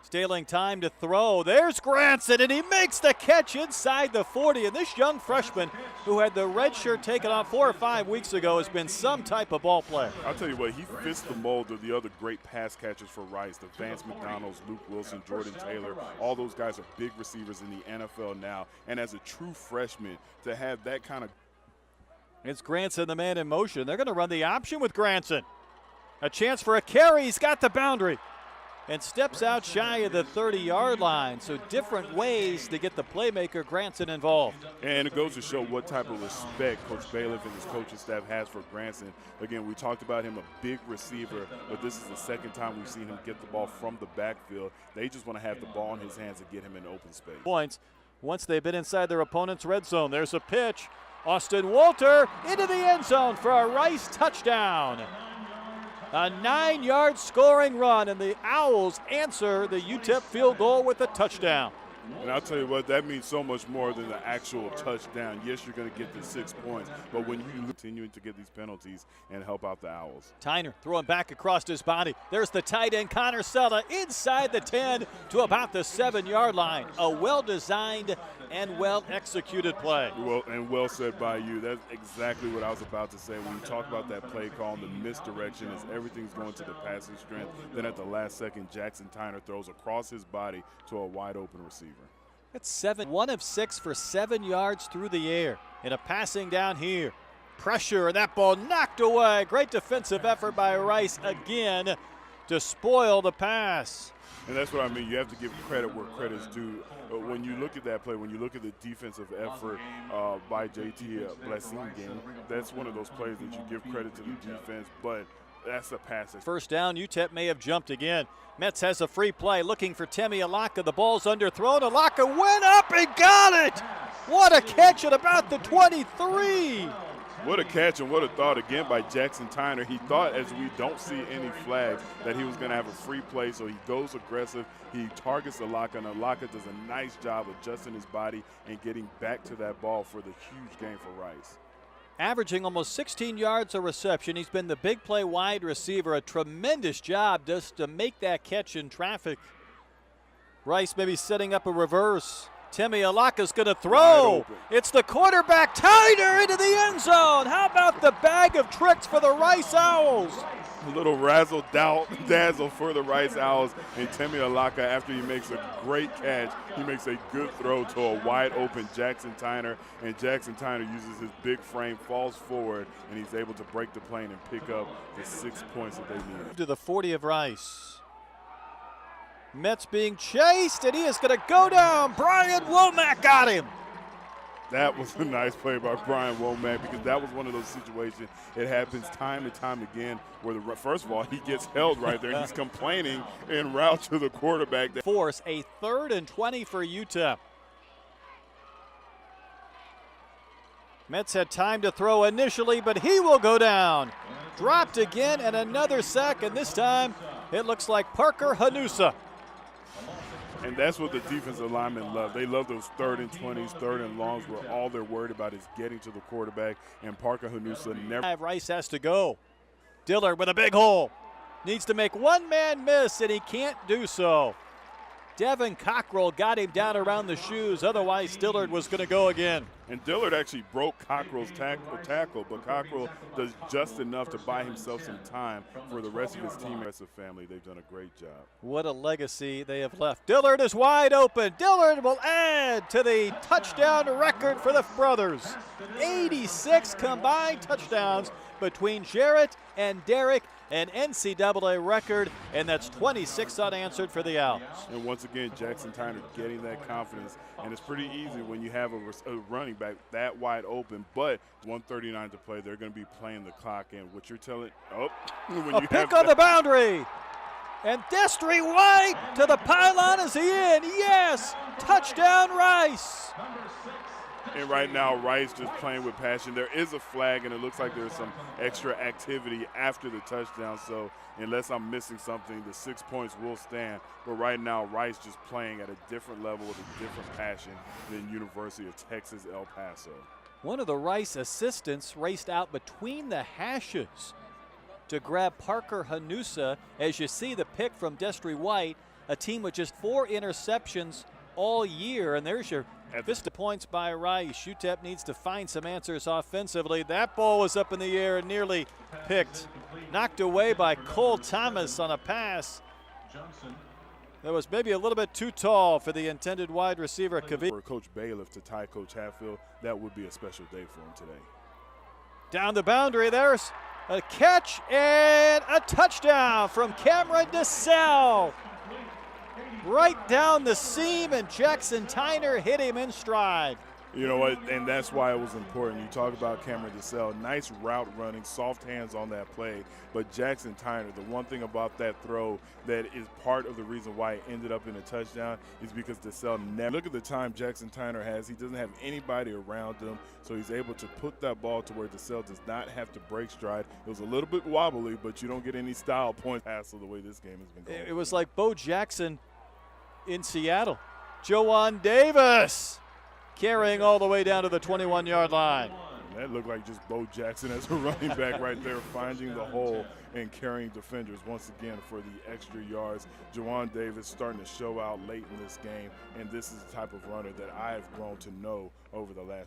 Stealing time to throw. There's Granson, and he makes the catch inside the 40. And this young freshman, who had the red shirt taken off 4 or 5 weeks ago, has been some type of ball player. I'll tell you what, he fits the mold of the other great pass catchers for Rice. The Vance McDonald's, Luke Wilson, Jordan Taylor, all those guys are big receivers in the NFL now. And as a true freshman, to have that kind of... It's Granson, the man in motion. They're going to run the option with Granson. A chance for a carry. He's got the boundary and steps out shy of the 30-yard line. So different ways to get the playmaker Granson involved. And it goes to show what type of respect Coach Bailiff and his coaching staff has for Granson. Again, we talked about him, a big receiver, but this is the second time we've seen him get the ball from the backfield. They just want to have the ball in his hands and get him in open space. Points once they've been inside their opponent's red zone. There's a pitch. Austin Walter into the end zone for a Rice touchdown. A 9-yard scoring run, and the Owls answer the UTEP field goal with a touchdown. And I'll tell you what, that means so much more than the actual touchdown. Yes, you're going to get the 6 points, but when you continue to get these penalties and help out the Owls. Tyner throwing back across his body. There's the tight end, Connor Sella, inside the 10 to about the 7-yard line. A well-designed and well-executed play. Well said by you. That's exactly what I was about to say. When you talk about that play call and the misdirection as everything's going to the passing strength, then at the last second, Jackson Tyner throws across his body to a wide-open receiver. It's 1 of 6 for 7 yards through the air. And a passing down here. Pressure, and that ball knocked away. Great defensive effort by Rice again to spoil the pass. And that's what I mean. You have to give credit where credit's due. When you look at that play, when you look at the defensive effort by JT Blessingen, that's one of those plays that you give credit to the defense, but that's a pass. First down, UTEP may have jumped again. Metz has a free play looking for Temi Alaka. The ball's underthrown. Alaka went up and got it. What a catch at about the 23. What a catch and what a thought again by Jackson Tyner. He thought, as we don't see any flags, that he was going to have a free play, so he goes aggressive. He targets Alaka, and Alaka does a nice job adjusting his body and getting back to that ball for the huge gain for Rice. Averaging almost 16 yards a reception. He's been the big play wide receiver. A tremendous job just to make that catch in traffic. Rice maybe setting up a reverse. Temi Alaka's going to throw. It's the quarterback, Tyner, into the end zone. How about the bag of tricks for the Rice Owls? A little razzle-dazzle for the Rice Owls. And Temi Alaka, after he makes a great catch, he makes a good throw to a wide-open Jackson Tyner. And Jackson Tyner uses his big frame, falls forward, and he's able to break the plane and pick up the 6 points that they need. To the 40 of Rice. Metz being chased, and he is going to go down. Brian Womack got him. That was a nice play by Brian Womack, because that was one of those situations. It happens time and time again where, first of all, he gets held right there. He's complaining en route to the quarterback. Force a 3rd and 20 for UTEP. Metz had time to throw initially, but he will go down. Dropped again, and another sack, and this time it looks like Parker Hanusa. And that's what the defensive linemen love. They love those 3rd and 20s, 3rd and longs, where all they're worried about is getting to the quarterback, and Parker Hanusa never. Rice has to go. Dillard with a big hole. Needs to make one man miss, and he can't do so. Devin Cockrell got him down around the shoes. Otherwise, Dillard was going to go again. And Dillard actually broke Cockrell's tackle, but Cockrell does just enough to buy himself some time for the rest of his team. The rest of family, they've done a great job. What a legacy they have left. Dillard is wide open. Dillard will add to the touchdown record for the brothers. 86 combined touchdowns between Jarrett and Derek, an NCAA record, and that's 26 unanswered for the Owls. And once again, Jackson Tyner getting that confidence, and it's pretty easy when you have a running back that wide open, but 1:39 to play, they're going to be playing the clock in. What you're telling, when a you pick on the boundary, and Destry White to the pylon. Is he in? Yes, touchdown Rice. And right now, Rice just playing with passion. There is a flag, and it looks like there's some extra activity after the touchdown. So unless I'm missing something, the 6 points will stand. But right now, Rice just playing at a different level with a different passion than University of Texas El Paso. One of the Rice assistants raced out between the hashes to grab Parker Hanusa. As you see the pick from Destry White, a team with just 4 interceptions all year. And there's your Vista points by Rice. UTEP needs to find some answers offensively. That ball was up in the air and nearly picked. Knocked away by Cole Thomas on a pass that was maybe a little bit too tall for the intended wide receiver, Kavir. For Coach Bailiff to tie Coach Hatfield, that would be a special day for him today. Down the boundary, there's a catch and a touchdown from Cameron DeSalle. Right down the seam, and Jackson Tyner hit him in stride. You know what, and that's why it was important. You talk about Cameron DeSalle, nice route running, soft hands on that play. But Jackson Tyner, the one thing about that throw that is part of the reason why it ended up in a touchdown is because DeSalle never, look at the time Jackson Tyner has. He doesn't have anybody around him, so he's able to put that ball to where DeSalle does not have to break stride. It was a little bit wobbly, but you don't get any style points hassle the way this game has been going. It was like Bo Jackson in Seattle. Joan Davis carrying all the way down to the 21-yard line. That looked like just Bo Jackson as a running back right there, finding the hole and carrying defenders once again for the extra yards. Joan Davis starting to show out late in this game, and this is the type of runner that I have grown to know over the last